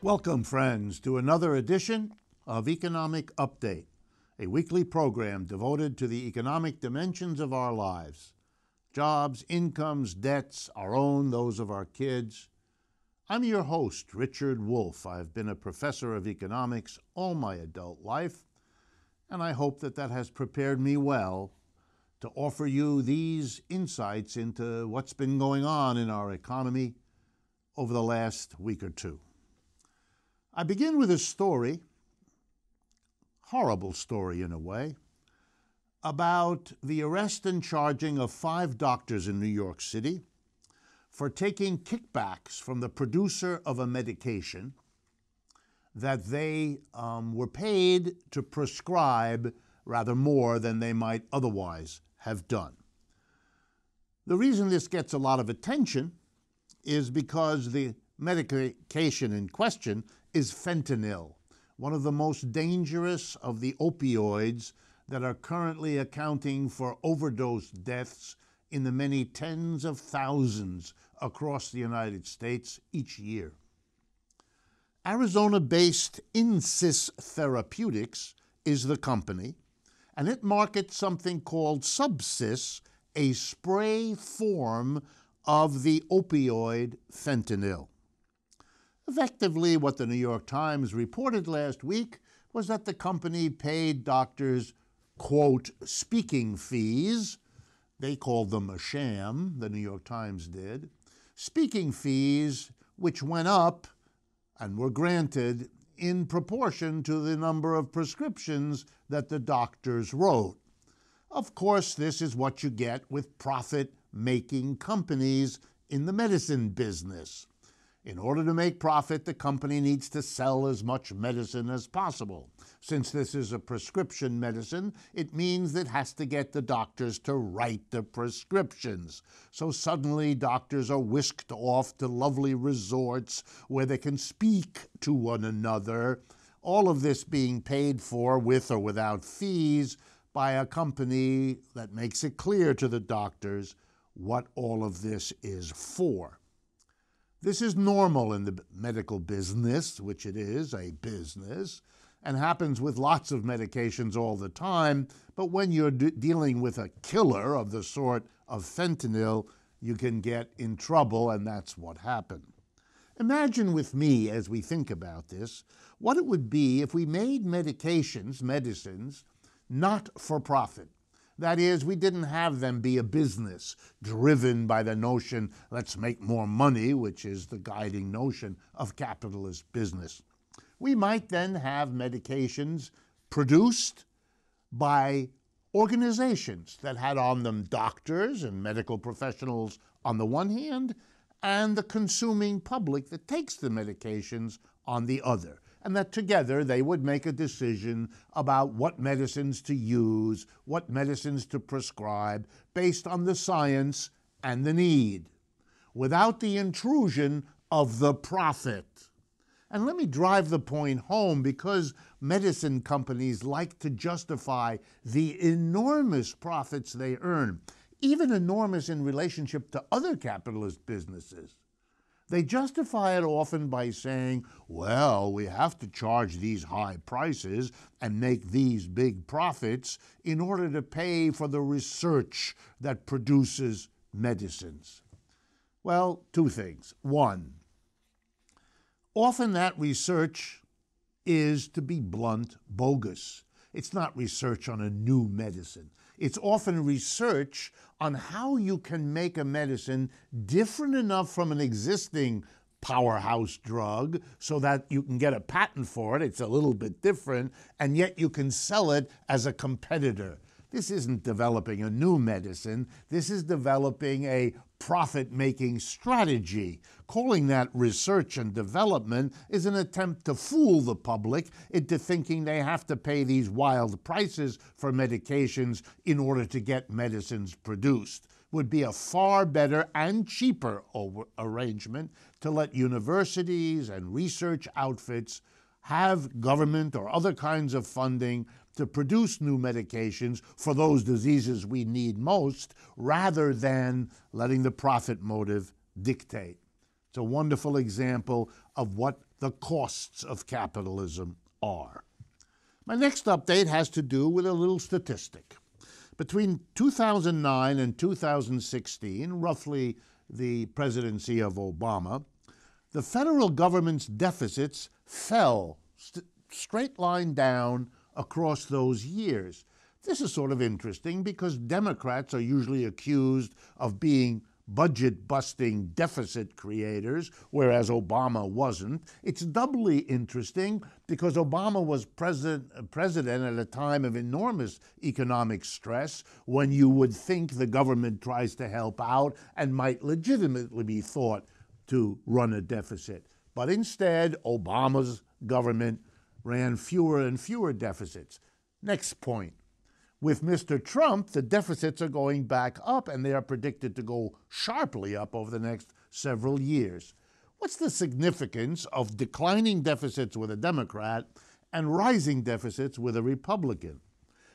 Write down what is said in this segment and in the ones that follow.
Welcome, friends, to another edition of Economic Update, a weekly program devoted to the economic dimensions of our lives. Jobs, incomes, debts, our own, those of our kids. I'm your host, Richard Wolff. I've been a professor of economics all my adult life, and I hope that has prepared me well to offer you these insights into what's been going on in our economy over the last week or two. I begin with a story, horrible story in a way, about the arrest and charging of 5 doctors in New York City for taking kickbacks from the producer of a medication that they were paid to prescribe rather more than they might otherwise have done. The reason this gets a lot of attention is because the medication in question is fentanyl, one of the most dangerous of the opioids that are currently accounting for overdose deaths in the many tens of thousands across the United States each year. Arizona-based Insys Therapeutics is the company, and it markets something called Subsys, a spray form of the opioid fentanyl. Effectively, what the New York Times reported last week was that the company paid doctors, quote, speaking fees. They called them a sham, the New York Times did. Speaking fees which went up and were granted in proportion to the number of prescriptions that the doctors wrote. Of course, this is what you get with profit-making companies in the medicine business. In order to make profit, the company needs to sell as much medicine as possible. Since this is a prescription medicine, it means it has to get the doctors to write the prescriptions. So suddenly doctors are whisked off to lovely resorts where they can speak to one another, all of this being paid for with or without fees by a company that makes it clear to the doctors what all of this is for. This is normal in the medical business, which it is, a business, and happens with lots of medications all the time. But when you're dealing with a killer of the sort of fentanyl, you can get in trouble, and that's what happened. Imagine with me, as we think about this, what it would be if we made medicines, not for profit. That is, we didn't have them be a business driven by the notion, let's make more money, which is the guiding notion of capitalist business. We might then have medications produced by organizations that had on them doctors and medical professionals on the one hand, and the consuming public that takes the medications on the other. And that together they would make a decision about what medicines to use, what medicines to prescribe, based on the science and the need, without the intrusion of the profit. And let me drive the point home, because medicine companies like to justify the enormous profits they earn, even enormous in relationship to other capitalist businesses. They justify it often by saying, well, we have to charge these high prices and make these big profits in order to pay for the research that produces medicines. Well, 2 things. 1, often that research is, to be blunt, bogus. It's not research on a new medicine. It's often research on how you can make a medicine different enough from an existing powerhouse drug so that you can get a patent for it. It's a little bit different, and yet you can sell it as a competitor. This isn't developing a new medicine. This is developing a profit-making strategy. Calling that research and development is an attempt to fool the public into thinking they have to pay these wild prices for medications in order to get medicines produced. Would be a far better and cheaper arrangement to let universities and research outfits have government or other kinds of funding to produce new medications for those diseases we need most, rather than letting the profit motive dictate. It's a wonderful example of what the costs of capitalism are. My next update has to do with a little statistic. Between 2009 and 2016, roughly the presidency of Obama, the federal government's deficits fell straight line down across those years. This is sort of interesting because Democrats are usually accused of being budget-busting deficit creators, whereas Obama wasn't. It's doubly interesting because Obama was president at a time of enormous economic stress when you would think the government tries to help out and might legitimately be thought to run a deficit. But instead, Obama's government ran fewer and fewer deficits. Next point. With Mr. Trump, the deficits are going back up, and they are predicted to go sharply up over the next several years. What's the significance of declining deficits with a Democrat and rising deficits with a Republican?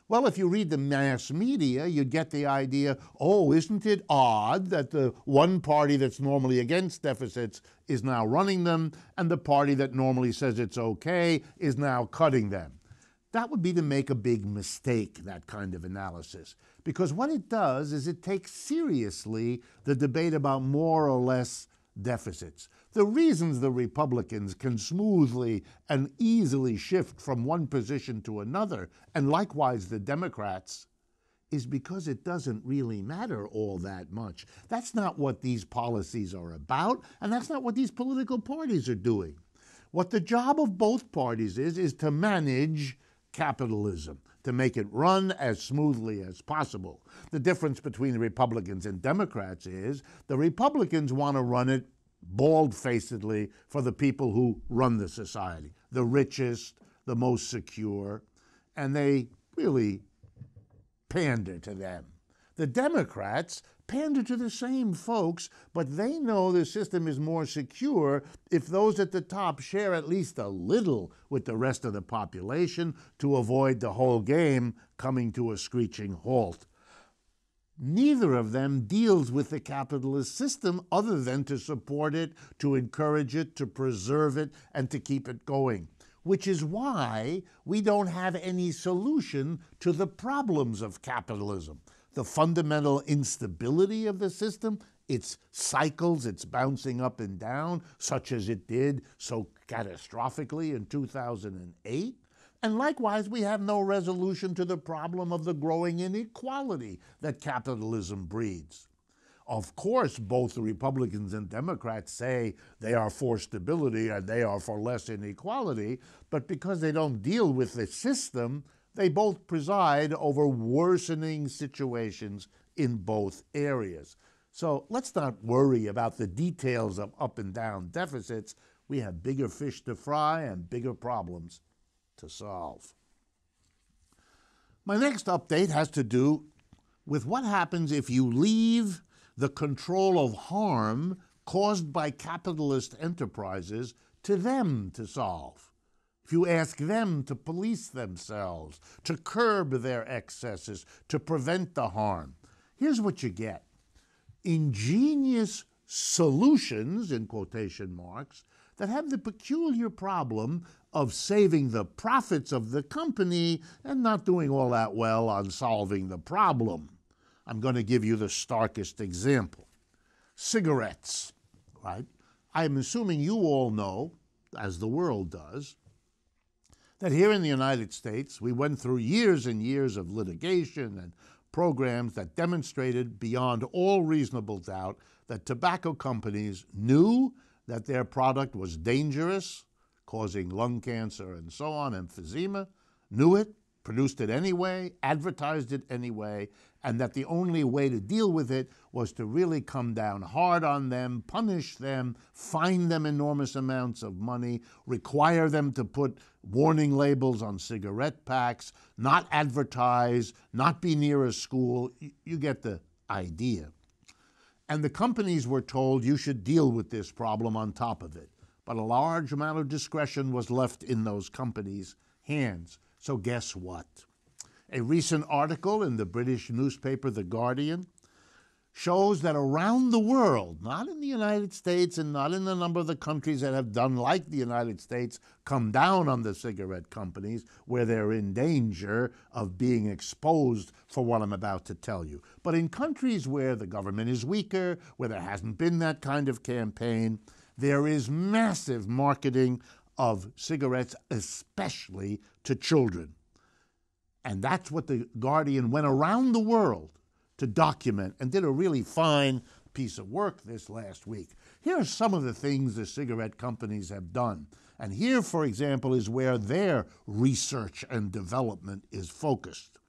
Well, if you read the mass media, you get the idea, oh, isn't it odd that the one party that's normally against deficits is now running them, and the party that normally says it's okay is now cutting them? That would be to make a big mistake, that kind of analysis, because what it does is it takes seriously the debate about more or less deficits. The reasons the Republicans can smoothly and easily shift from one position to another, and likewise the Democrats, is because it doesn't really matter all that much. That's not what these policies are about, and that's not what these political parties are doing. What the job of both parties is to manage capitalism, to make it run as smoothly as possible. The difference between the Republicans and Democrats is the Republicans want to run it bald-facedly for the people who run the society, the richest, the most secure, and they really pander to them. The Democrats pander to the same folks, but they know the system is more secure if those at the top share at least a little with the rest of the population to avoid the whole game coming to a screeching halt. Neither of them deals with the capitalist system other than to support it, to encourage it, to preserve it, and to keep it going, which is why we don't have any solution to the problems of capitalism. The fundamental instability of the system, its cycles, its bouncing up and down, such as it did so catastrophically in 2008. And likewise, we have no resolution to the problem of the growing inequality that capitalism breeds. Of course, both the Republicans and Democrats say they are for stability and they are for less inequality, but because they don't deal with the system, they both preside over worsening situations in both areas. So let's not worry about the details of up and down deficits. We have bigger fish to fry and bigger problems to solve. My next update has to do with what happens if you leave the control of harm caused by capitalist enterprises to them to solve. If you ask them to police themselves, to curb their excesses, to prevent the harm, here's what you get. Ingenious solutions, in quotation marks, that have the peculiar problem of saving the profits of the company and not doing all that well on solving the problem. I'm going to give you the starkest example. Cigarettes, right? I'm assuming you all know, as the world does, that here in the United States, we went through years and years of litigation and programs that demonstrated beyond all reasonable doubt that tobacco companies knew that their product was dangerous, causing lung cancer and so on, emphysema, knew it, produced it anyway, advertised it anyway, and that the only way to deal with it was to really come down hard on them, punish them, fine them enormous amounts of money, require them to put warning labels on cigarette packs, not advertise, not be near a school. You get the idea. And the companies were told you should deal with this problem on top of it. But a large amount of discretion was left in those companies' hands. So guess what? A recent article in the British newspaper The Guardian shows that around the world, not in the United States and not in a number of the countries that have done like the United States, come down on the cigarette companies where they're in danger of being exposed for what I'm about to tell you. But in countries where the government is weaker, where there hasn't been that kind of campaign, there is massive marketing of cigarettes, especially to children. And that's what the Guardian went around the world to document and did a really fine piece of work this last week. Here are some of the things the cigarette companies have done. And here, for example, is where their research and development is focused.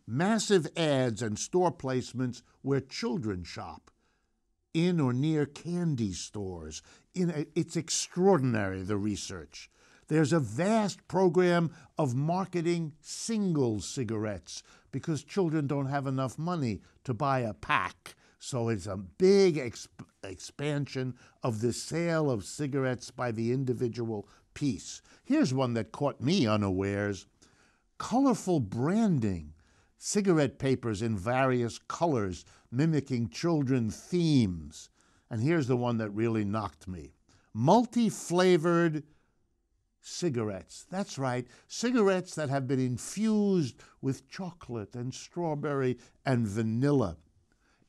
Massive ads and store placements where children shop, in or near candy stores. It's extraordinary, the research. There's a vast program of marketing single cigarettes because children don't have enough money to buy a pack. So it's a big expansion of the sale of cigarettes by the individual piece. Here's one that caught me unawares. Colorful branding. Cigarette papers in various colors mimicking children themes. And here's the one that really knocked me. Multi-flavored cigarettes. That's right, cigarettes that have been infused with chocolate and strawberry and vanilla.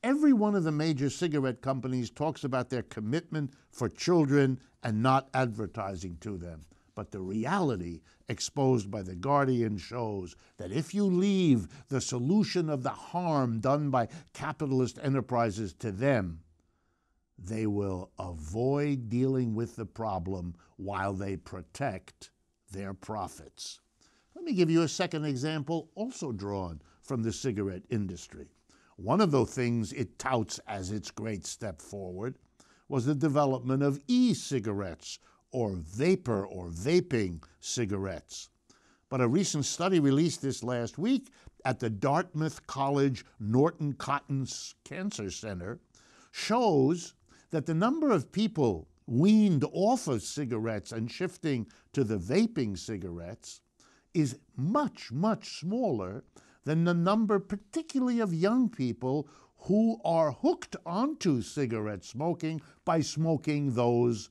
Every one of the major cigarette companies talks about their commitment for children and not advertising to them. But the reality exposed by The Guardian shows that if you leave the solution of the harm done by capitalist enterprises to them, they will avoid dealing with the problem while they protect their profits. Let me give you a second example, also drawn from the cigarette industry. One of the things it touts as its great step forward was the development of e-cigarettes, or vapor or vaping cigarettes. But a recent study released this last week at the Dartmouth College Norton Cotton Cancer Center shows that the number of people weaned off of cigarettes and shifting to the vaping cigarettes is much, much smaller than the number, particularly of young people, who are hooked onto cigarette smoking by smoking those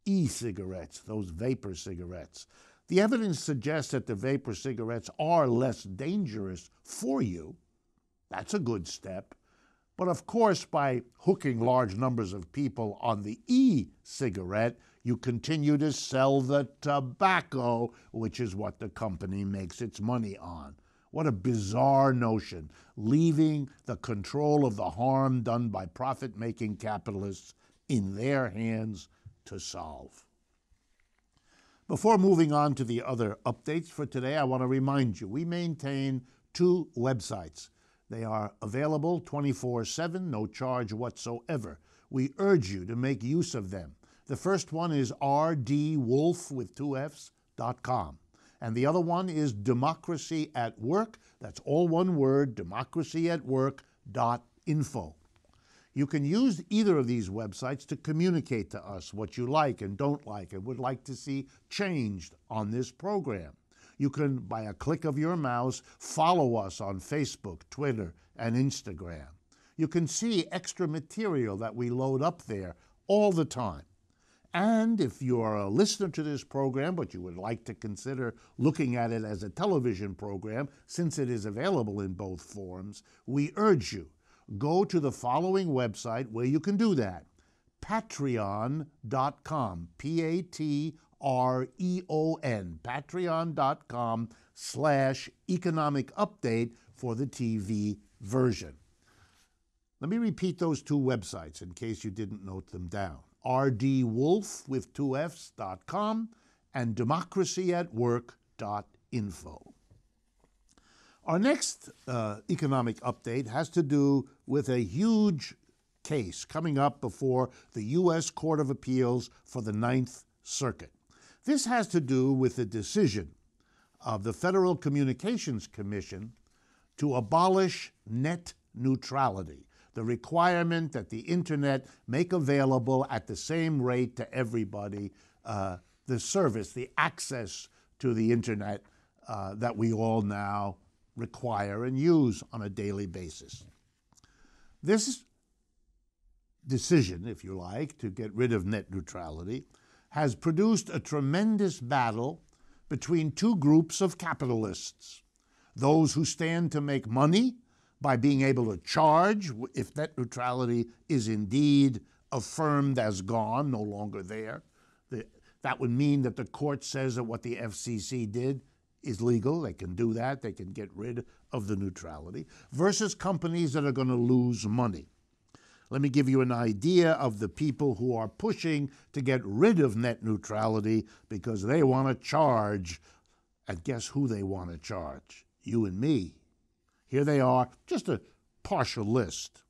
e-cigarettes, those vapor cigarettes. The evidence suggests that the vapor cigarettes are less dangerous for you. That's a good step. But of course, by hooking large numbers of people on the e-cigarette, you continue to sell the tobacco, which is what the company makes its money on. What a bizarre notion, leaving the control of the harm done by profit-making capitalists in their hands to solve. Before moving on to the other updates for today, I want to remind you, we maintain 2 websites. They are available 24/7, no charge whatsoever. We urge you to make use of them. The first one is rdwolff with 2 Fs.com. And the other one is Democracy at Work. That's all one word, democracyatwork.info. You can use either of these websites to communicate to us what you like and don't like and would like to see changed on this program. You can, by a click of your mouse, follow us on Facebook, Twitter, and Instagram. You can see extra material that we load up there all the time. And if you are a listener to this program, but you would like to consider looking at it as a television program, since it is available in both forms, we urge you, go to the following website where you can do that, patreon.com, Patreon, patreon.com/economic update for the TV version. Let me repeat those 2 websites in case you didn't note them down. rdwolff with 2 Fs.com and democracyatwork.info. Our next economic update has to do with a huge case coming up before the U.S. Court of Appeals for the Ninth Circuit. This has to do with the decision of the Federal Communications Commission to abolish net neutrality, the requirement that the Internet make available at the same rate to everybody the service, the access to the Internet that we all now require and use on a daily basis. This decision, if you like, to get rid of net neutrality has produced a tremendous battle between two groups of capitalists. Those who stand to make money by being able to charge if net neutrality is indeed affirmed as gone, no longer there. That would mean that the court says that what the FCC did is legal. They can do that. They can get rid of the neutrality, versus companies that are going to lose money. Let me give you an idea of the people who are pushing to get rid of net neutrality because they want to charge. And guess who they want to charge? You and me. Here they are, just a partial list.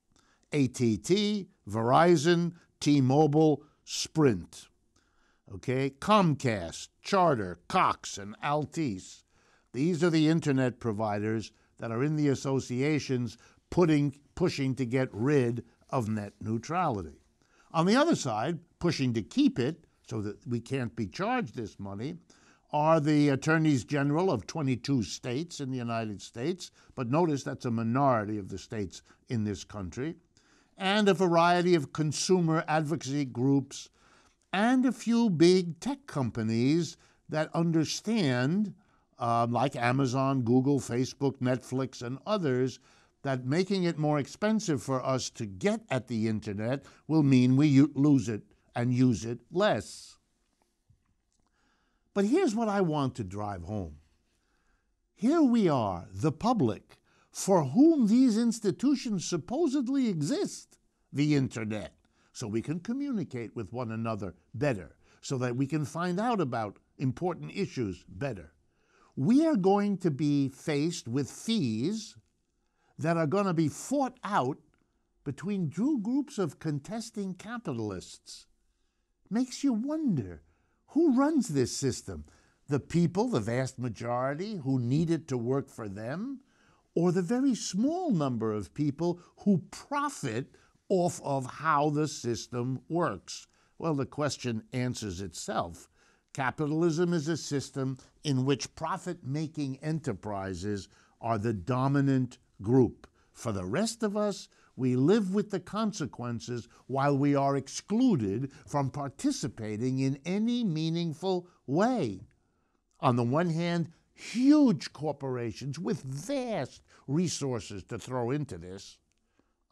AT&T, Verizon, T-Mobile, Sprint. Okay, Comcast, Charter, Cox, and Altice. These are the internet providers that are in the associations pushing to get rid of net neutrality. On the other side, pushing to keep it so that we can't be charged this money, are the attorneys general of 22 states in the United States, but notice that's a minority of the states in this country, and a variety of consumer advocacy groups, and a few big tech companies that understand, like Amazon, Google, Facebook, Netflix, and others, that making it more expensive for us to get at the internet will mean we lose it and use it less. But here's what I want to drive home. Here we are, the public, for whom these institutions supposedly exist, the internet, so we can communicate with one another better, so that we can find out about important issues better. We are going to be faced with fees that are going to be fought out between two groups of contesting capitalists. Makes you wonder, who runs this system? The people, the vast majority, who need it to work for them, or the very small number of people who profit off of how the system works? Well, the question answers itself. Capitalism is a system in which profit-making enterprises are the dominant group. For the rest of us, we live with the consequences while we are excluded from participating in any meaningful way. On the one hand, huge corporations with vast resources to throw into this.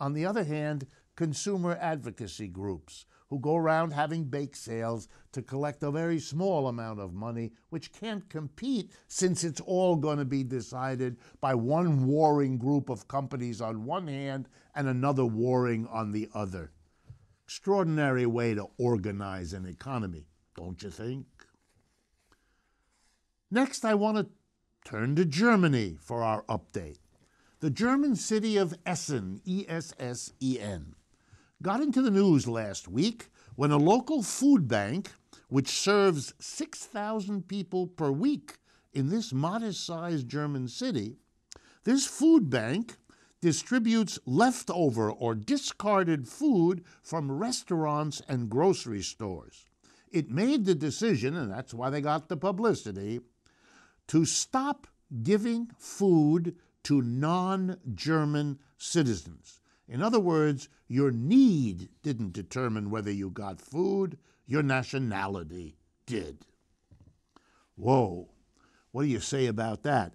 On the other hand, consumer advocacy groups who go around having bake sales to collect a very small amount of money, which can't compete since it's all going to be decided by one warring group of companies on one hand and another warring on the other. Extraordinary way to organize an economy, don't you think? Next, I want to turn to Germany for our update. The German city of Essen, E-S-S-E-N, got into the news last week when a local food bank, which serves 6,000 people per week in this modest-sized German city, this food bank distributes leftover or discarded food from restaurants and grocery stores. It made the decision, and that's why they got the publicity, to stop giving food to non-German citizens. In other words, your need didn't determine whether you got food, your nationality did. Whoa, what do you say about that?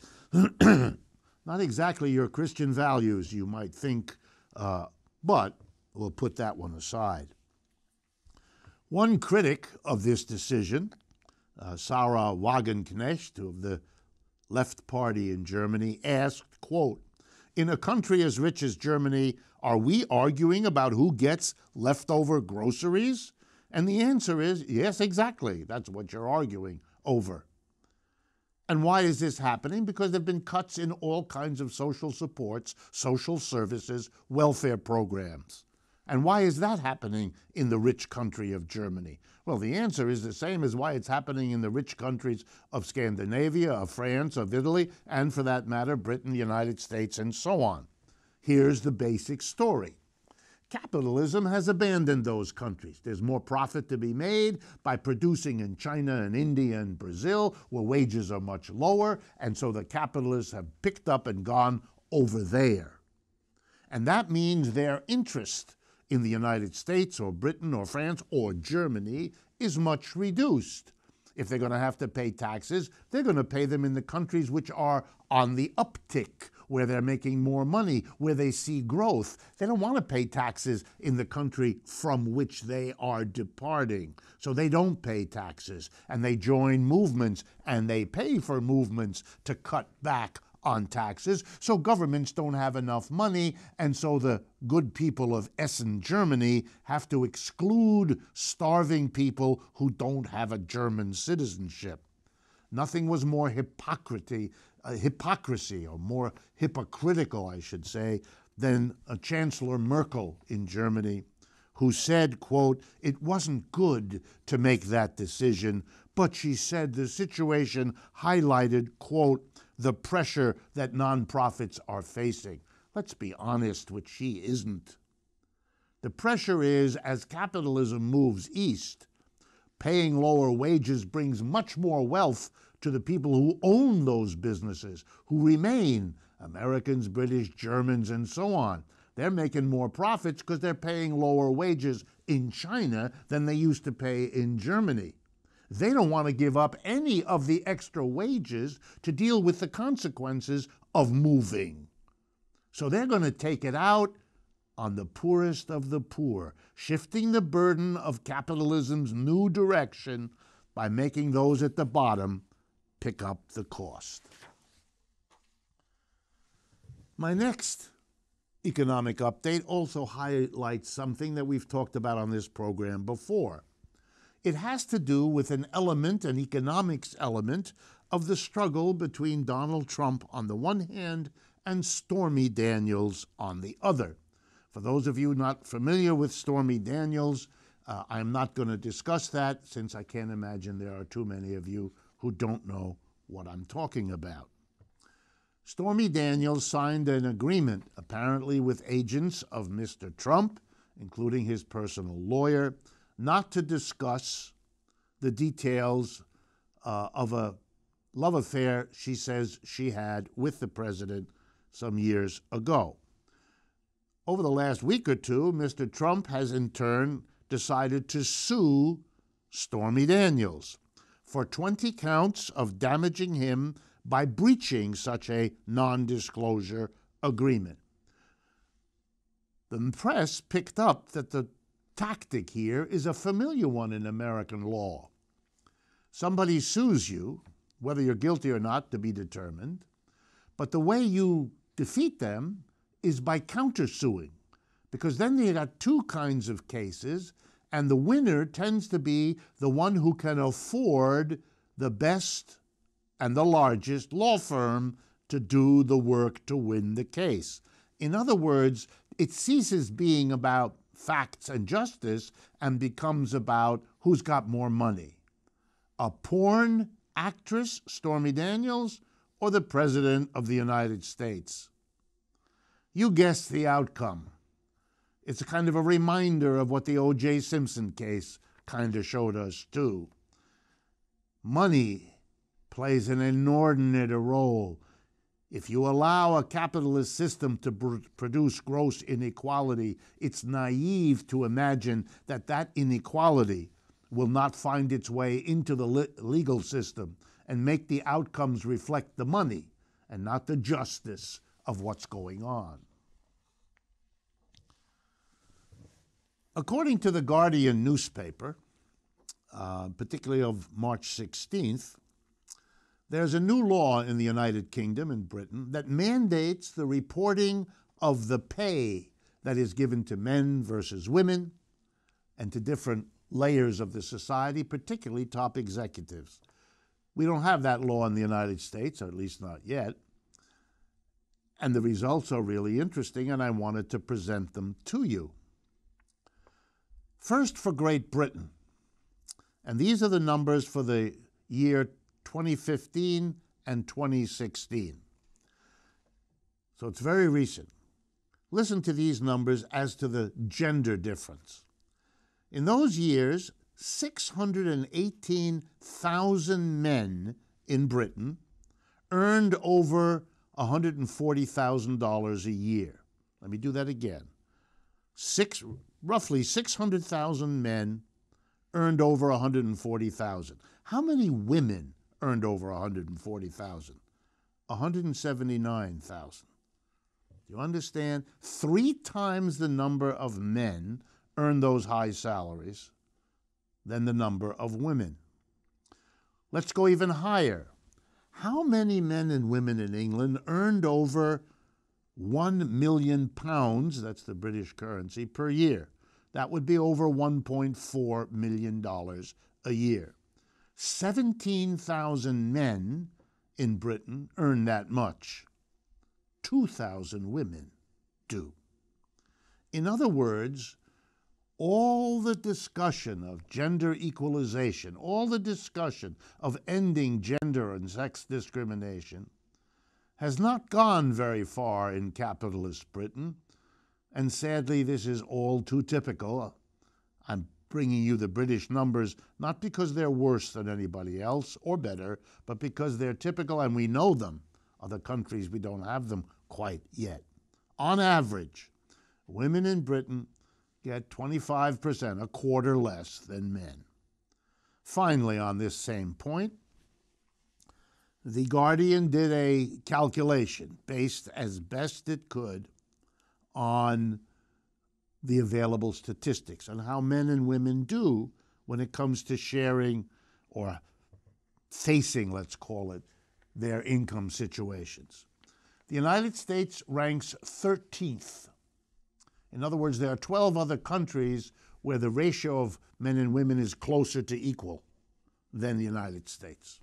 Not exactly your Christian values, you might think, but we'll put that one aside. One critic of this decision, Sarah Wagenknecht of the Left Party in Germany, asked, quote, "In a country as rich as Germany, are we arguing about who gets leftover groceries?" And the answer is, yes, exactly. That's what you're arguing over. And why is this happening? Because there have been cuts in all kinds of social supports, social services, welfare programs. And why is that happening in the rich country of Germany? Well, the answer is the same as why it's happening in the rich countries of Scandinavia, of France, of Italy, and for that matter, Britain, the United States, and so on. Here's the basic story. Capitalism has abandoned those countries. There's more profit to be made by producing in China and India and Brazil, where wages are much lower, and so the capitalists have picked up and gone over there. And that means their interest in the United States or Britain or France or Germany is much reduced. If they're going to have to pay taxes, they're going to pay them in the countries which are on the uptick, where they're making more money, where they see growth. They don't want to pay taxes in the country from which they are departing. So they don't pay taxes, and they join movements, and they pay for movements to cut back on taxes. So governments don't have enough money, and so the good people of Essen, Germany, have to exclude starving people who don't have a German citizenship. Nothing was more hypocrisy, or more hypocritical, I should say, than Chancellor Merkel in Germany, who said, quote, "It wasn't good to make that decision, but," she said, "the situation highlighted," quote, "the pressure that nonprofits are facing." Let's be honest, which she isn't. The pressure is, as capitalism moves east, paying lower wages brings much more wealth to the people who own those businesses, who remain Americans, British, Germans, and so on. They're making more profits because they're paying lower wages in China than they used to pay in Germany. They don't want to give up any of the extra wages to deal with the consequences of moving. So they're going to take it out on the poorest of the poor, shifting the burden of capitalism's new direction by making those at the bottom pick up the cost. My next economic update also highlights something that we've talked about on this program before. It has to do with an economics element of the struggle between Donald Trump on the one hand and Stormy Daniels on the other. For those of you not familiar with Stormy Daniels, I'm not going to discuss that, since I can't imagine there are too many of you who don't know what I'm talking about. Stormy Daniels signed an agreement, apparently with agents of Mr. Trump, including his personal lawyer, not to discuss the details of a love affair she says she had with the president some years ago. Over the last week or two, Mr. Trump has in turn decided to sue Stormy Daniels for 20 counts of damaging him by breaching such a non-disclosure agreement. The press picked up that the tactic here is a familiar one in American law. Somebody sues you, whether you're guilty or not to be determined, but the way you defeat them is by countersuing, because then you got two kinds of cases, and the winner tends to be the one who can afford the best and the largest law firm to do the work to win the case. In other words, it ceases being about facts and justice and becomes about who's got more money. A porn actress, Stormy Daniels, or the President of the United States? You guessed the outcome. It's a kind of a reminder of what the O.J. Simpson case kind of showed us, too. Money plays an inordinate role. If you allow a capitalist system to produce gross inequality, it's naive to imagine that that inequality will not find its way into the legal system and make the outcomes reflect the money and not the justice of what's going on. According to the Guardian newspaper, particularly of March 16th, there's a new law in the United Kingdom and Britain that mandates the reporting of the pay that is given to men versus women and to different layers of the society, particularly top executives. We don't have that law in the United States, or at least not yet. And the results are really interesting, and I wanted to present them to you. First, for Great Britain, and these are the numbers for the year 2015 and 2016. So it's very recent. Listen to these numbers as to the gender difference. In those years, 618,000 men in Britain earned over $140,000 a year. Let me do that again. Roughly 600,000 men earned over 140,000. How many women earned over 140,000? 179,000. Do you understand? 3 times the number of men earn those high salaries than the number of women. Let's go even higher. How many men and women in England earned over £1 million, that's the British currency, per year? That would be over $1.4 million a year. 17,000 men in Britain earn that much. 2,000 women do. In other words, all the discussion of gender equalization, all the discussion of ending gender and sex discrimination has not gone very far in capitalist Britain, and sadly this is all too typical. I'm bringing you the British numbers not because they're worse than anybody else or better, but because they're typical and we know them. Other countries, we don't have them quite yet. On average, women in Britain get 25%, a quarter less than men. Finally, on this same point, The Guardian did a calculation based as best it could on the available statistics on how men and women do when it comes to sharing or facing, let's call it, their income situations. The United States ranks 13th. In other words, there are 12 other countries where the ratio of men and women is closer to equal than the United States.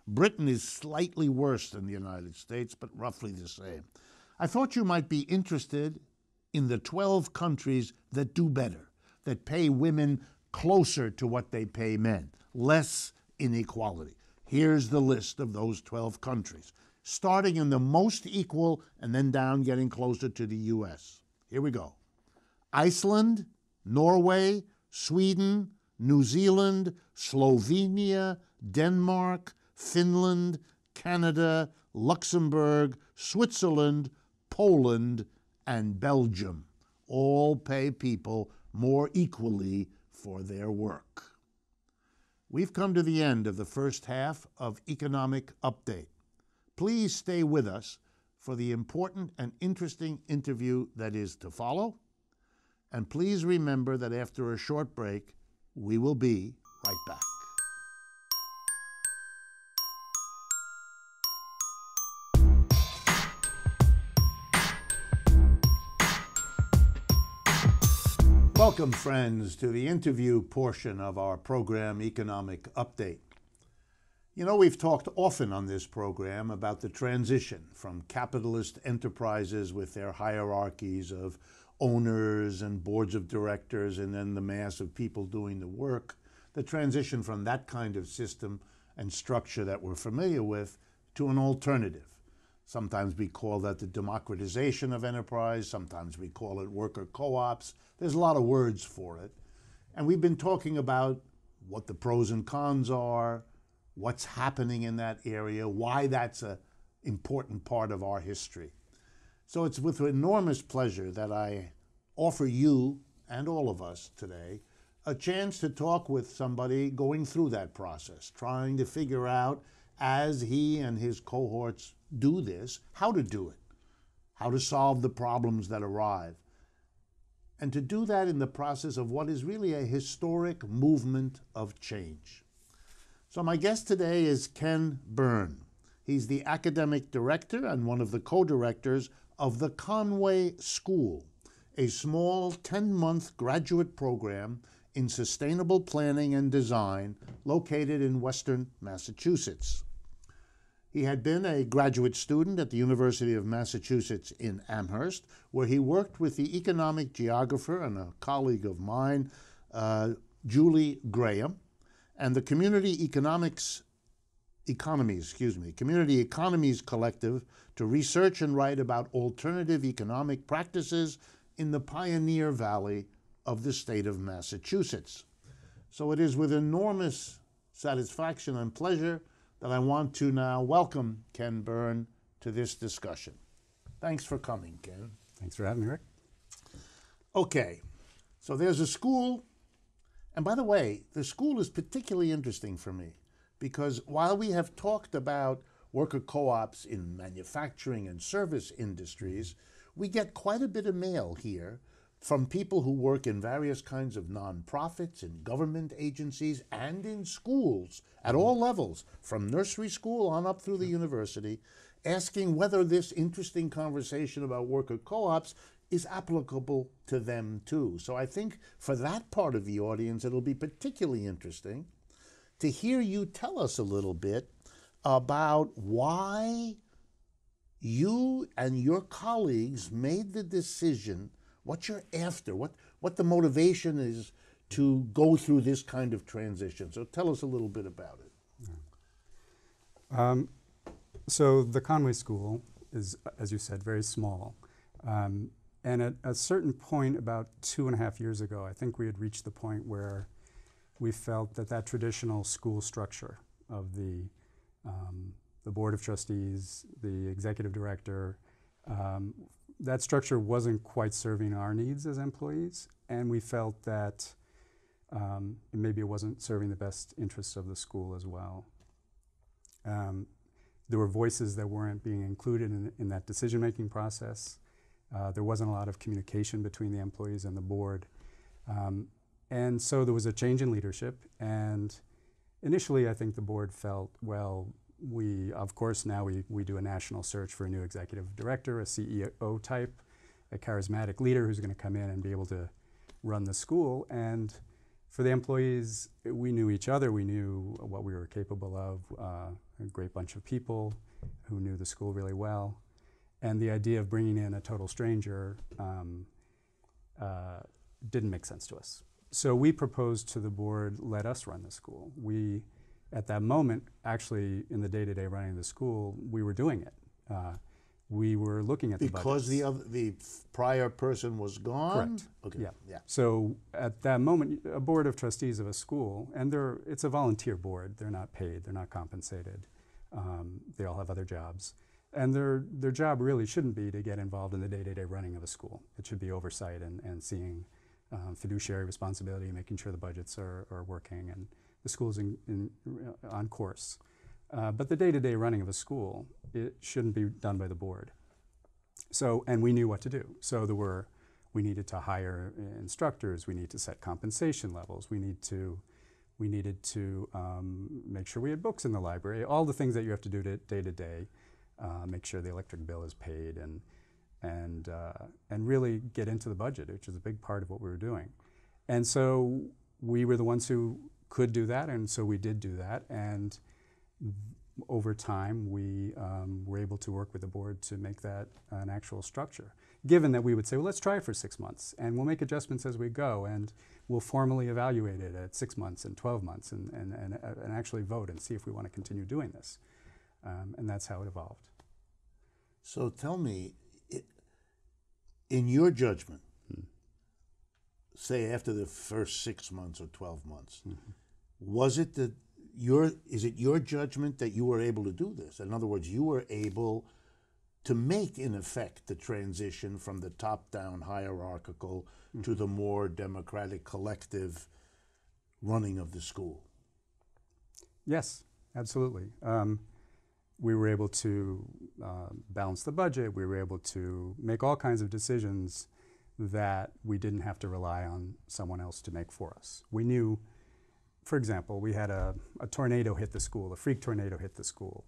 Britain is slightly worse than the United States, but roughly the same. I thought you might be interested in the 12 countries that do better, that pay women closer to what they pay men, less inequality. Here's the list of those 12 countries, starting in the most equal and then down, getting closer to the U.S. Here we go. Iceland, Norway, Sweden, New Zealand, Slovenia, Denmark, Finland, Canada, Luxembourg, Switzerland, Poland, and Belgium all pay people more equally for their work. We've come to the end of the first half of Economic Update. Please stay with us for the important and interesting interview that is to follow. And please remember that after a short break, we will be right back. Welcome, friends, to the interview portion of our program, Economic Update. You know, we've talked often on this program about the transition from capitalist enterprises with their hierarchies of owners and boards of directors and then the mass of people doing the work, the transition from that kind of system and structure that we're familiar with to an alternative. Sometimes we call that the democratization of enterprise, sometimes we call it worker co-ops. There's a lot of words for it. And we've been talking about what the pros and cons are, what's happening in that area, why that's an important part of our history. So it's with enormous pleasure that I offer you and all of us today a chance to talk with somebody going through that process, trying to figure out, as he and his cohorts do this, how to do it, how to solve the problems that arrive, and to do that in the process of what is really a historic movement of change. So my guest today is Ken Byrne. He's the academic director and one of the co-directors of the Conway School, a small 10-month graduate program in sustainable planning and design located in Western Massachusetts. He had been a graduate student at the University of Massachusetts in Amherst, where he worked with the economic geographer and a colleague of mine, Julie Graham, and the Community Economies Collective to research and write about alternative economic practices in the Pioneer Valley of the state of Massachusetts. So it is with enormous satisfaction and pleasure that I want to now welcome Ken Byrne to this discussion. Thanks for coming, Ken. Thanks for having me, Rick. Okay, so there's a school, and by the way, the school is particularly interesting for me because while we have talked about worker co-ops in manufacturing and service industries, we get quite a bit of mail here from people who work in various kinds of nonprofits, in government agencies, and in schools at all levels, from nursery school on up through the university, asking whether this interesting conversation about worker co-ops is applicable to them too. So I think for that part of the audience, it'll be particularly interesting to hear you tell us a little bit about why you and your colleagues made the decision, what you're after, what the motivation is to go through this kind of transition. So tell us a little bit about it. So the Conway School is, as you said, very small. And at a certain point about 2.5 years ago, I think we had reached the point where we felt that traditional school structure of the board of trustees, the executive director, that structure wasn't quite serving our needs as employees, and we felt that maybe it wasn't serving the best interests of the school as well. There were voices that weren't being included in that decision-making process. There wasn't a lot of communication between the employees and the board. And so there was a change in leadership, and initially I think the board felt, well, of course now we do a national search for a new executive director, a CEO type, a charismatic leader who's going to come in and be able to run the school. And for the employees, we knew each other, we knew what we were capable of, a great bunch of people who knew the school really well. And the idea of bringing in a total stranger didn't make sense to us. So we proposed to the board, let us run the school. We, at that moment, actually, in the day-to-day running of the school, we were doing it. We were looking at the budgets. Because the prior person was gone? Correct. Okay. Yeah. So at that moment, a board of trustees of a school, and it's a volunteer board. They're not paid. They're not compensated. They all have other jobs. And their job really shouldn't be to get involved in the day-to-day running of a school. It should be oversight and seeing fiduciary responsibility, making sure the budgets are working and the school's on course. But the day-to-day running of a school, it shouldn't be done by the board. So, and we knew what to do. So we needed to hire instructors, we need to set compensation levels, we needed to make sure we had books in the library, all the things that you have to do day to day, make sure the electric bill is paid, and really get into the budget, which is a big part of what we were doing. And so we were the ones who could do that, and so we did do that. And over time, we were able to work with the board to make that an actual structure. Given that we would say, well, let's try it for 6 months, and we'll make adjustments as we go, and we'll formally evaluate it at 6 months and 12 months, and actually vote and see if we want to continue doing this. And that's how it evolved. So tell me, in your judgment, say after the first 6 months or 12 months, was it is it your judgment that you were able to do this? In other words, you were able to make, in effect, the transition from the top-down hierarchical to the more democratic collective running of the school? Yes, absolutely. We were able to balance the budget. We were able to make all kinds of decisions that we didn't have to rely on someone else to make for us. We knew, for example, we had a tornado hit the school, a freak tornado hit the school.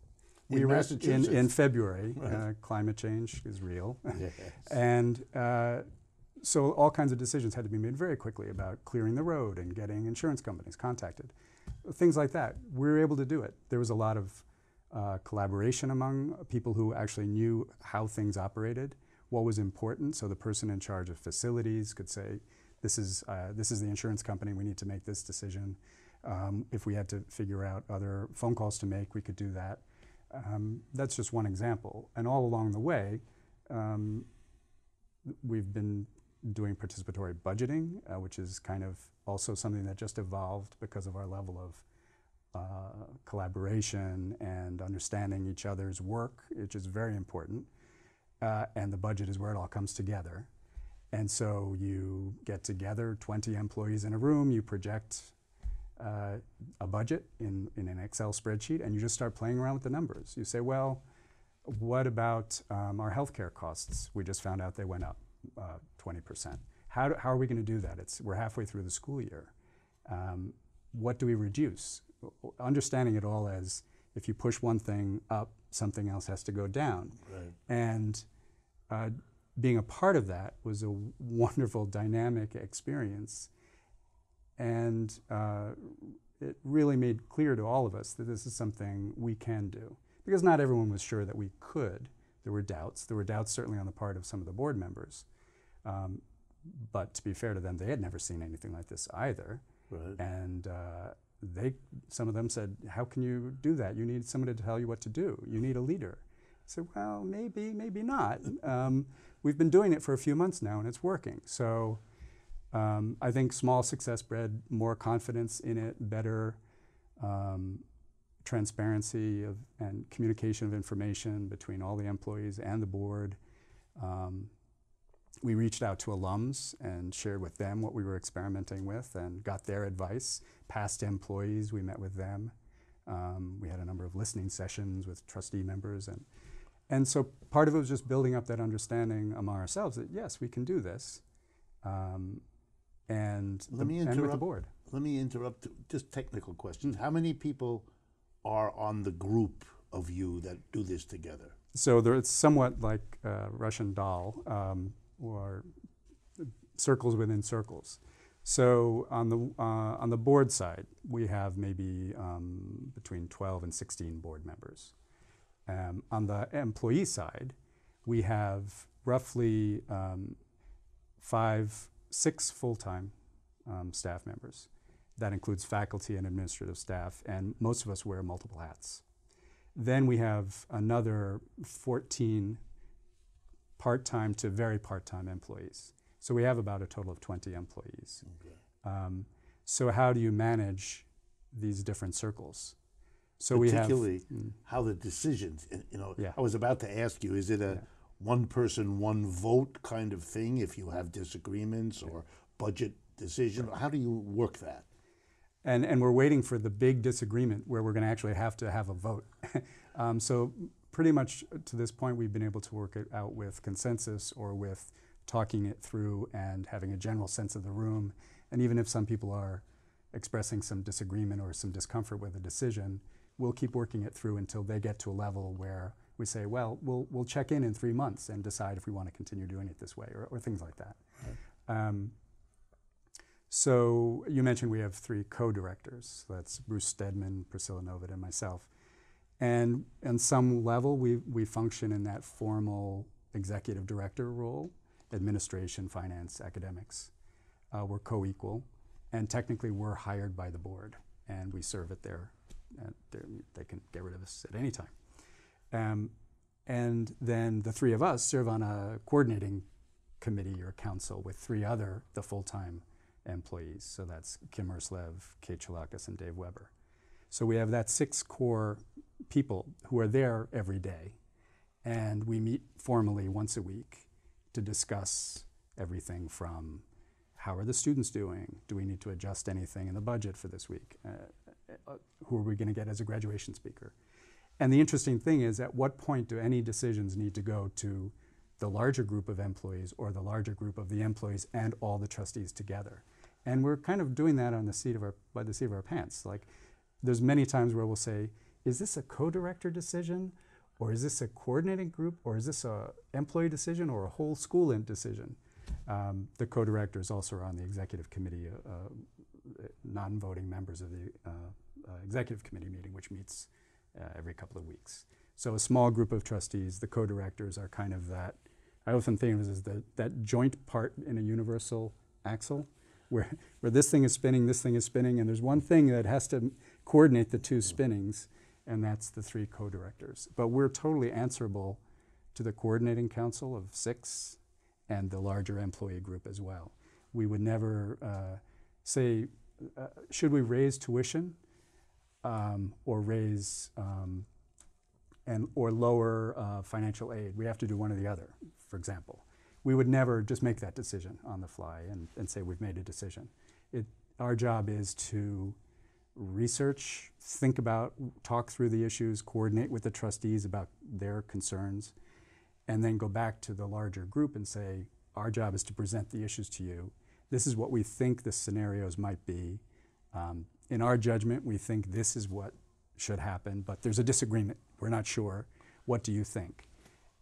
In Massachusetts? In February. Right. Climate change is real. Yes. And so all kinds of decisions had to be made very quickly about clearing the road and getting insurance companies contacted. Things like that. We were able to do it. There was a lot of collaboration among people who actually knew how things operated, what was important. So the person in charge of facilities could say, this is the insurance company, we need to make this decision. If we had to figure out other phone calls to make, we could do that. That's just one example. And all along the way, we've been doing participatory budgeting, which is kind of also something that just evolved because of our level of collaboration and understanding each other's work, which is very important. and the budget is where it all comes together. And so you get together, 20 employees in a room, you project a budget in an Excel spreadsheet, and you just start playing around with the numbers. You say, well, what about our healthcare costs? We just found out they went up 20%. How are we going to do that? We're halfway through the school year. What do we reduce? Understanding it all as if you push one thing up, something else has to go down. Right. And being a part of that was a wonderful, dynamic experience. And it really made clear to all of us that this is something we can do. Because not everyone was sure that we could. There were doubts. There were doubts certainly on the part of some of the board members. But to be fair to them, they had never seen anything like this either. Right. And some of them said, how can you do that? You need someone to tell you what to do. You need a leader. I said, well, maybe, maybe not. We've been doing it for a few months now, and it's working. So I think small success bred more confidence in it, better transparency and communication of information between all the employees and the board. We reached out to alums and shared with them what we were experimenting with and got their advice. Past employees, we met with them. We had a number of listening sessions with trustee members. And so part of it was just building up that understanding among ourselves that, yes, we can do this. And with the board. Let me interrupt, just technical questions. How many people are on the group of you that do this together? So it's somewhat like Russian doll, or circles within circles. So on the board side, we have maybe between 12 and 16 board members. On the employee side, we have roughly 6 full-time staff members. That includes faculty and administrative staff, and most of us wear multiple hats. Then we have another 14 part-time to very part-time employees. So we have about a total of 20 employees. Okay. So how do you manage these different circles? So particularly how the decisions, Yeah. I was about to ask you, is it a one person, one vote kind of thing if you have disagreements or budget decision? How do you work that? And we're waiting for the big disagreement where we're going to actually have to have a vote. So pretty much to this point, we've been able to work it out with consensus or with talking it through and having a general sense of the room. And even if some people are expressing some disagreement or some discomfort with a decision, we'll keep working it through until they get to a level where we say, well, we'll check in 3 months and decide if we want to continue doing it this way or things like that. Right. So you mentioned we have 3 co-directors. That's Bruce Stedman, Priscilla Novid, and myself. And on some level, we function in that formal executive director role, administration, finance, academics. We're co-equal, and technically we're hired by the board, and we serve at they can get rid of us at any time. And then the 3 of us serve on a coordinating committee or council with 3 other, the full-time employees. So that's Kim Erslev, Kate Chalakis, and Dave Weber. So we have that 6 core people who are there every day. And we meet formally once a week to discuss everything from how are the students doing? Do we need to adjust anything in the budget for this week? Who are we going to get as a graduation speaker? And the interesting thing is, at what point do any decisions need to go to the larger group of employees or the larger group of the employees and all the trustees together? And we're kind of doing that by the seat of our pants. Like, there's many times where we'll say, is this a co-director decision, or is this a coordinating group, or is this a employee decision or a whole school decision? The co-directors also are on the executive committee, non-voting members of the executive committee meeting, which meets every couple of weeks. So a small group of trustees, the co-directors are kind of that, I often think of it as that joint part in a universal axle, where this thing is spinning, and there's one thing that has to coordinate the 2 spinnings, and that's the 3 co-directors. But we're totally answerable to the coordinating council of 6 and the larger employee group as well. We would never say, should we raise tuition or raise or lower financial aid. We have to do one or the other, for example. We would never just make that decision on the fly and say we've made a decision. Our job is to research, think about, talk through the issues, coordinate with the trustees about their concerns, and then go back to the larger group and say, our job is to present the issues to you. This is what we think the scenarios might be. In our judgment, we think this is what should happen, but there's a disagreement. We're not sure. What do you think?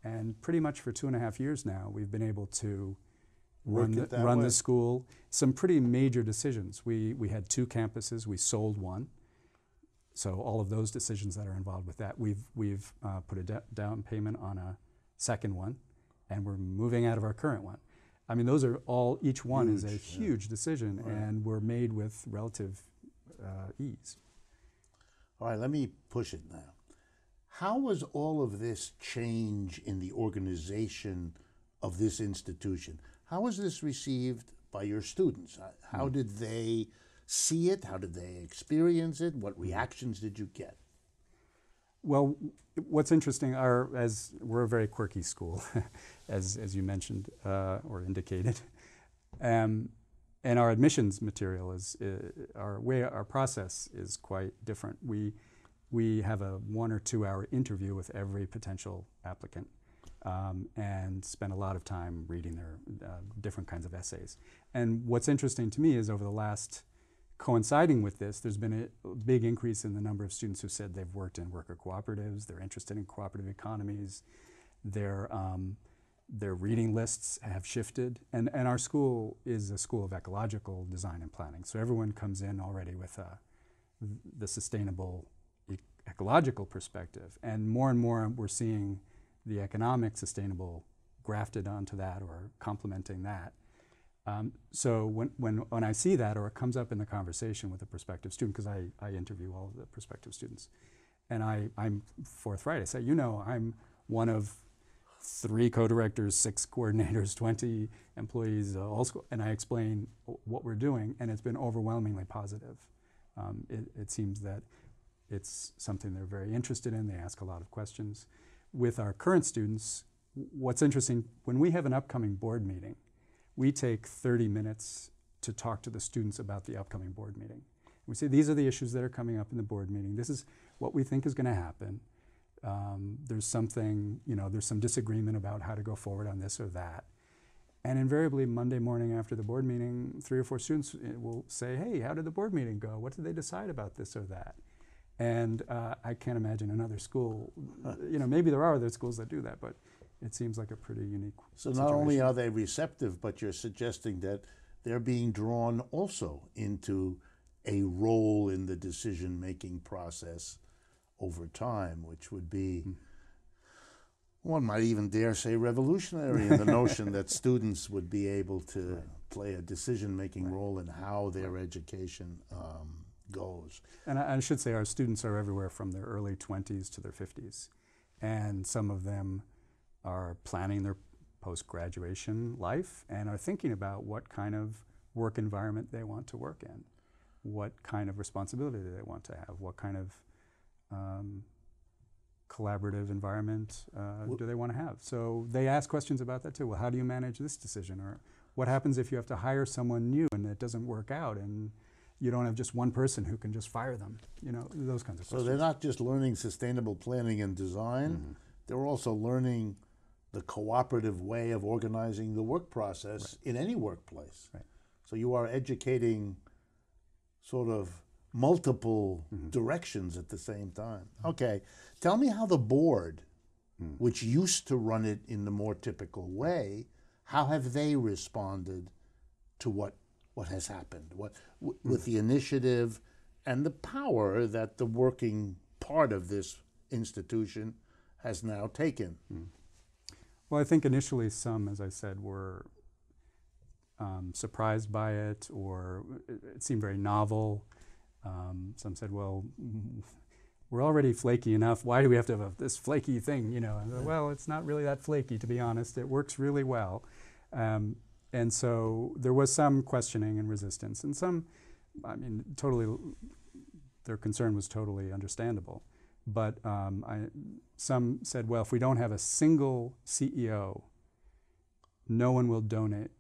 And pretty much for 2.5 years now, we've been able to run the school. Some pretty major decisions. We had 2 campuses. We sold one. So all of those decisions that are involved with that, we've put a down payment on a second one, and we're moving out of our current one. I mean, those are all, each one is a huge decision, and were made with relative ease. All right, let me push it now. How was all of this change in the organization of this institution? How was this received by your students? How did they see it? How did they experience it? What reactions did you get? Well, what's interesting as we're a very quirky school, as you mentioned or indicated, and our admissions material is our process is quite different. We have a 1 or 2 hour interview with every potential applicant. And spend a lot of time reading their different kinds of essays. And what's interesting to me is over the last, coinciding with this, there's been a big increase in the number of students who said they've worked in worker cooperatives, they're interested in cooperative economies, their reading lists have shifted. And our school is a school of ecological design and planning. So everyone comes in already with the sustainable ecological perspective. And more we're seeing the economic sustainable grafted onto that or complementing that. So when I see that, or it comes up in the conversation with a prospective student, because I interview all of the prospective students, and I'm forthright. I say, I'm one of 3 co-directors, 6 coordinators, 20 employees, all school, and I explain what we're doing, and it's been overwhelmingly positive. It seems that it's something they're very interested in. They ask a lot of questions. With our current students, what's interesting, when we have an upcoming board meeting, we take 30 minutes to talk to the students about the upcoming board meeting. We say, these are the issues that are coming up in the board meeting. This is what we think is going to happen. There's something, there's some disagreement about how to go forward on this or that. And invariably, Monday morning after the board meeting, 3 or 4 students will say, hey, how did the board meeting go? What did they decide about this or that? And I can't imagine another school, maybe there are other schools that do that, but it seems like a pretty unique situation. Not only are they receptive, but you're suggesting that they're being drawn also into a role in the decision-making process over time, which would be, one might even dare say, revolutionary in the notion that students would be able to play a decision-making role in how their education goes. And I should say our students are everywhere from their early 20s to their 50s. And some of them are planning their post-graduation life and are thinking about what kind of work environment they want to work in, what kind of responsibility they want to have, what kind of collaborative environment do they want to have. So they ask questions about that too. Well, how do you manage this decision? Or what happens if you have to hire someone new and it doesn't work out and you don't have just one person who can just fire them, those kinds of questions. So they're not just learning sustainable planning and design, they're also learning the cooperative way of organizing the work process in any workplace. Right. So you are educating sort of multiple directions at the same time. Okay, tell me how the board, which used to run it in the more typical way, how have they responded to what has happened, with the initiative and the power that the working part of this institution has now taken? Well, I think initially some, as I said, were surprised by it, or it seemed very novel. Some said, well, we're already flaky enough. Why do we have to have this flaky thing? And well, it's not really that flaky, to be honest. It works really well. And so there was some questioning and resistance, and some, totally, their concern was totally understandable. But some said, well, if we don't have a single CEO, no one will donate.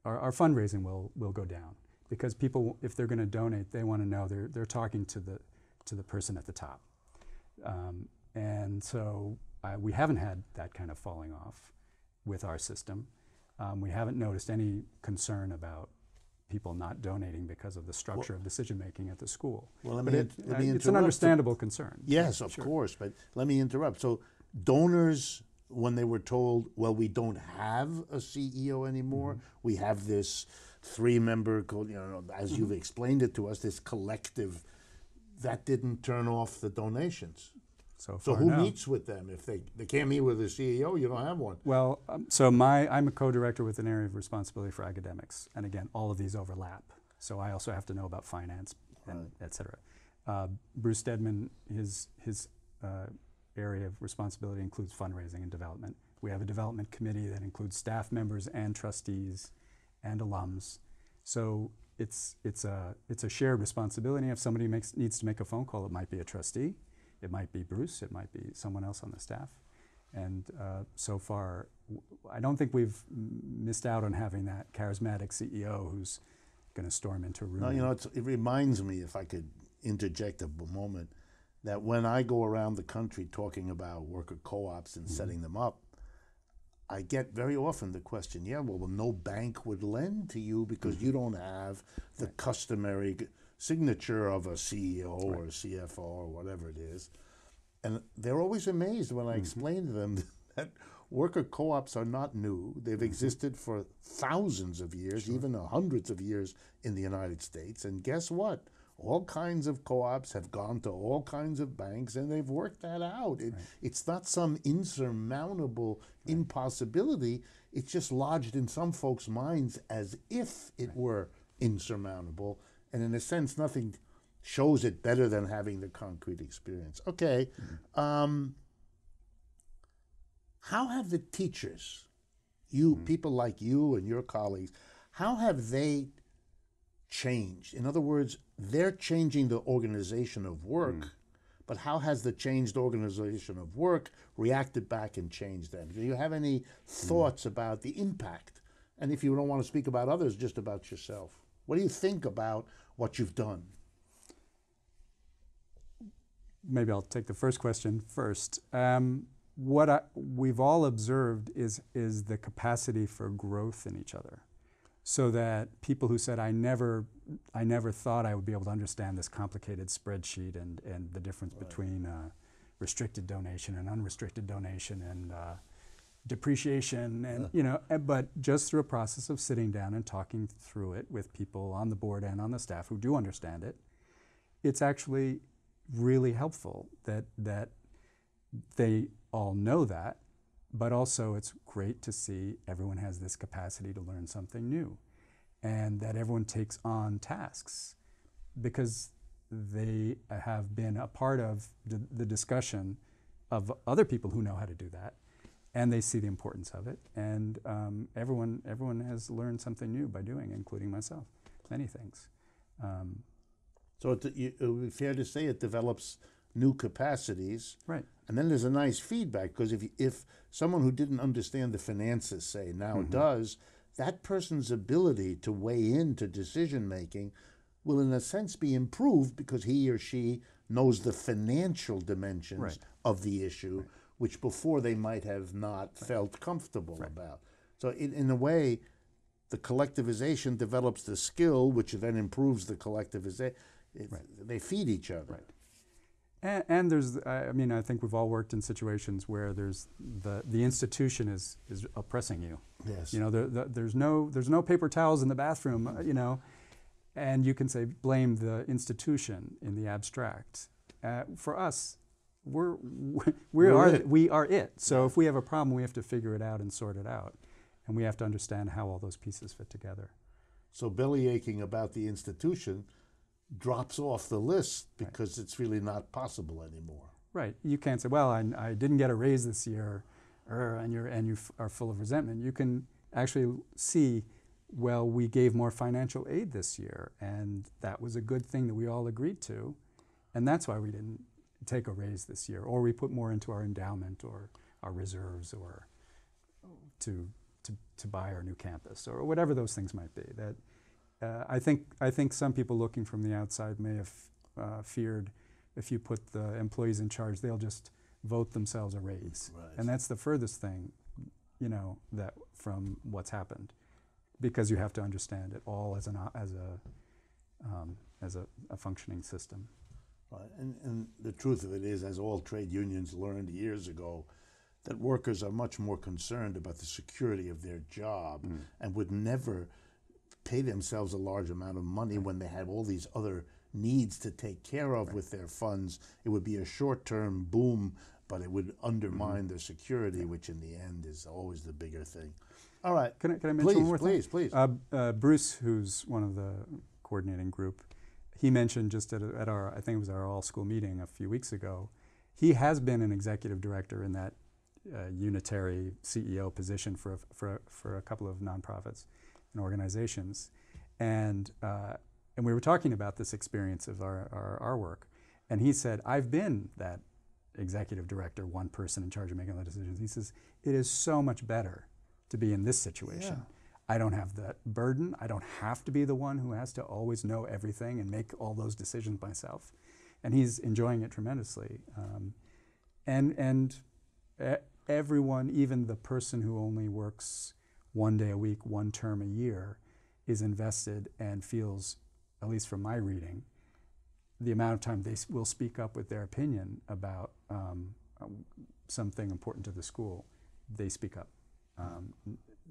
Our fundraising will go down, because people, if they're going to donate, they want to know they're talking to the person at the top. And so we haven't had that kind of falling off with our system. We haven't noticed any concern about people not donating because of the structure of decision making at the school. Well, it's an understandable concern. Yes, of course, but let me interrupt. So donors, when they were told, well, we don't have a CEO anymore, we have this three-member, as you've explained it to us, this collective, that didn't turn off the donations. So who meets with them? If they can't meet with a CEO, you don't have one. Well, I'm a co-director with an area of responsibility for academics, and again, all of these overlap. So I also have to know about finance, and et cetera. Bruce Stedman, his area of responsibility includes fundraising and development. We have a development committee that includes staff members and trustees and alums. So it's a shared responsibility. If somebody needs to make a phone call, it might be a trustee. It might be Bruce, it might be someone else on the staff. And so far, I don't think we've missed out on having that charismatic CEO who's going to storm into a room. No, it reminds me, if I could interject a moment, that when I go around the country talking about worker co-ops and setting them up, I get very often the question, well, no bank would lend to you because you don't have the customary signature of a CEO or a CFO or whatever it is. And they're always amazed when I explain to them that worker co-ops are not new. They've existed for thousands of years, even hundreds of years in the United States. And guess what? All kinds of co-ops have gone to all kinds of banks, and they've worked that out. It's not some insurmountable impossibility. It's just lodged in some folks' minds as if it were insurmountable. And in a sense, nothing shows it better than having the concrete experience. Okay. How have the teachers, people like you and your colleagues, how have they changed? In other words, they're changing the organization of work, but how has the changed organization of work reacted back and changed them? Do you have any thoughts about the impact? And if you don't want to speak about others, just about yourself. What do you think about what you've done? Maybe I'll take the first question first. What we've all observed is the capacity for growth in each other. So that people who said, I never thought I would be able to understand this complicated spreadsheet and the difference between restricted donation and unrestricted donation and depreciation, and but just through a process of sitting down and talking through it with people on the board and on the staff who do understand it, it's actually really helpful that they all know that, but also it's great to see everyone has this capacity to learn something new, and that everyone takes on tasks because they have been a part of the discussion of other people who know how to do that. And they see the importance of it, and everyone has learned something new by doing, including myself, many things. So it would be fair to say it develops new capacities, right? And then there's a nice feedback, because if someone who didn't understand the finances, say, now does, that person's ability to weigh into decision making will, in a sense, be improved because he or she knows the financial dimensions of the issue. Which before they might have not felt comfortable about. So in a way, the collectivization develops the skill, which then improves the collectivization. They feed each other. And there's, I think we've all worked in situations where there's the institution is oppressing you. Yes. There's no paper towels in the bathroom, and you can say blame the institution in the abstract. For us, we are it. So if we have a problem, we have to figure it out and sort it out, and we have to understand how all those pieces fit together. So bellyaching about the institution drops off the list because it's really not possible anymore. Right. You can't say, well, I didn't get a raise this year, and you are full of resentment. You can actually see, well, we gave more financial aid this year, and that was a good thing that we all agreed to, and that's why we didn't take a raise this year, or we put more into our endowment or our reserves, or to buy our new campus, or whatever those things might be. That I think some people looking from the outside may have feared if you put the employees in charge, they'll just vote themselves a raise, Right. and that's the furthest thing, that from what's happened, because you have to understand it all as a functioning system. Right. And the truth of it is, as all trade unions learned years ago, that workers are much more concerned about the security of their job and would never pay themselves a large amount of money when they have all these other needs to take care of with their funds. It would be a short-term boom, but it would undermine their security, which in the end is always the bigger thing. All right. Can I mention one more thing? Please. Bruce, who's one of the coordinating group, he mentioned just at our, I think it was our all-school meeting a few weeks ago, he has been an executive director in that unitary CEO position for a couple of nonprofits and organizations, and we were talking about this experience of our work, and he said, I've been that executive director, one person in charge of making all the decisions. He says, it is so much better to be in this situation. Yeah. I don't have that burden. I don't have to be the one who has to always know everything and make all those decisions myself. And he's enjoying it tremendously. And everyone, even the person who only works 1 day a week, 1 term a year, is invested and feels, at least from my reading, the amount of time they will speak up with their opinion about something important to the school, they speak up.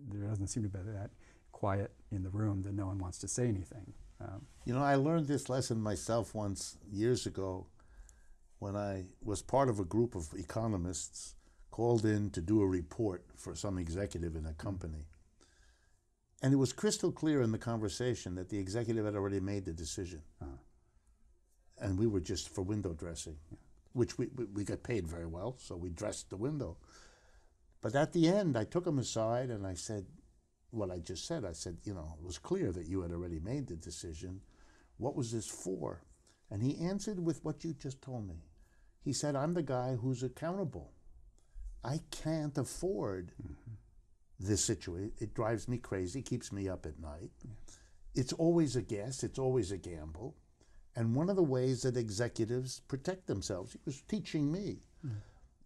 There doesn't seem to be that quiet in the room that no one wants to say anything. I learned this lesson myself once years ago when I was part of a group of economists called in to do a report for some executive in a company. And it was crystal clear in the conversation that the executive had already made the decision. And we were just for window dressing, which we got paid very well, so we dressed the window. But at the end, I took him aside and I said what I just said. I said, it was clear that you had already made the decision. What was this for? And he answered with what you just told me. He said, I'm the guy who's accountable. I can't afford this situation. It drives me crazy, keeps me up at night. It's always a guess, it's always a gamble. And one of the ways that executives protect themselves, he was teaching me,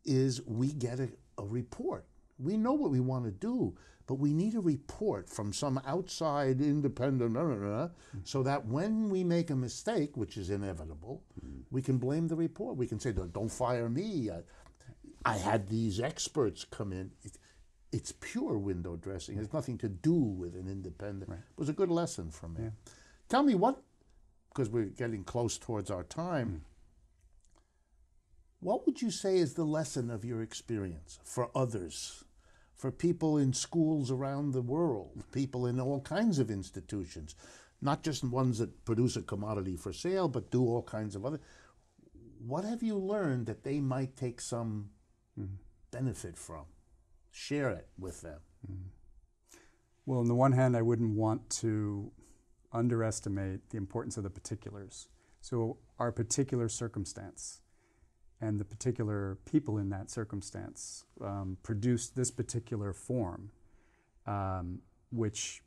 is we get a report. We know what we want to do, but we need a report from some outside independent, so that when we make a mistake, which is inevitable, we can blame the report. We can say, don't fire me. I had these experts come in. It's pure window dressing. It has nothing to do with an independent. Right. It was a good lesson for me. Yeah. Tell me because we're getting close towards our time, what would you say is the lesson of your experience for others, for people in schools around the world, people in all kinds of institutions, not just ones that produce a commodity for sale, but do all kinds of other. What have you learned that they might take some benefit from? Share it with them. Well, on the one hand, I wouldn't want to underestimate the importance of the particulars. So our particular circumstance and the particular people in that circumstance produced this particular form, which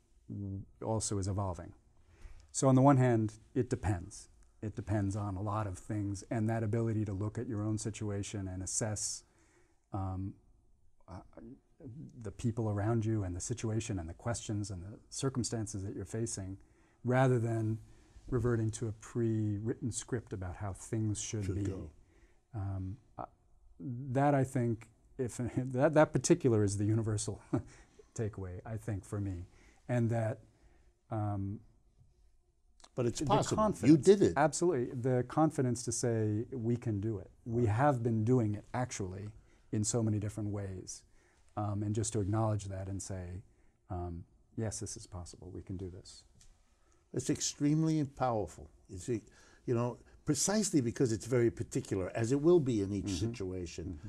also is evolving. So on the one hand, it depends. It depends on a lot of things, and that ability to look at your own situation and assess the people around you and the situation and the questions and the circumstances that you're facing, rather than reverting to a pre-written script about how things should be. Go. That I think, if that particular is the universal takeaway, I think, for me, and that. But it's possible. You did it. Absolutely, the confidence to say we can do it. We have been doing it actually in so many different ways, and just to acknowledge that and say, yes, this is possible. We can do this. It's extremely powerful. It's, precisely because it's very particular, as it will be in each situation.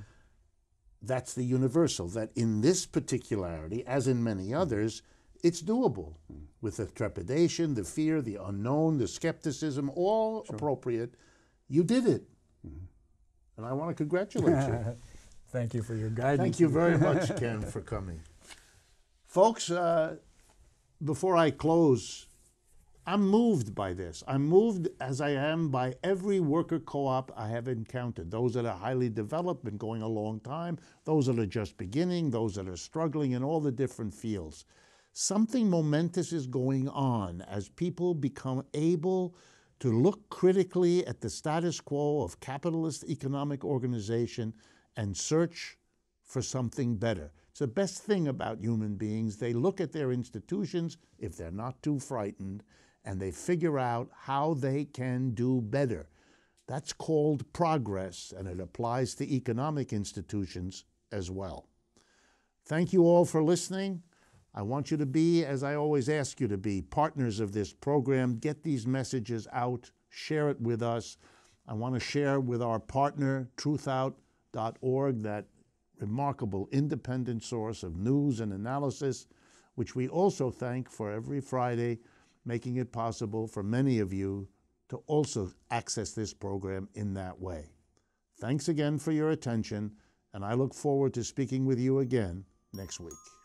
That's the universal, that in this particularity, as in many others, it's doable with the trepidation, the fear, the unknown, the skepticism, all appropriate. You did it. And I want to congratulate you. Thank you for your guidance. Thank you very much, Ken, for coming. Folks, before I close, I'm moved by this. I'm moved as I am by every worker co-op I have encountered. Those that are highly developed, been going a long time, those that are just beginning, those that are struggling in all the different fields. Something momentous is going on as people become able to look critically at the status quo of capitalist economic organization and search for something better. It's the best thing about human beings. They look at their institutions, if they're not too frightened, and they figure out how they can do better. That's called progress, and it applies to economic institutions as well. Thank you all for listening. I want you to be, as I always ask you to be, partners of this program. Get these messages out, share it with us. I want to share with our partner, truthout.org, that remarkable independent source of news and analysis, which we also thank for every Friday, making it possible for many of you to also access this program in that way. Thanks again for your attention, and I look forward to speaking with you again next week.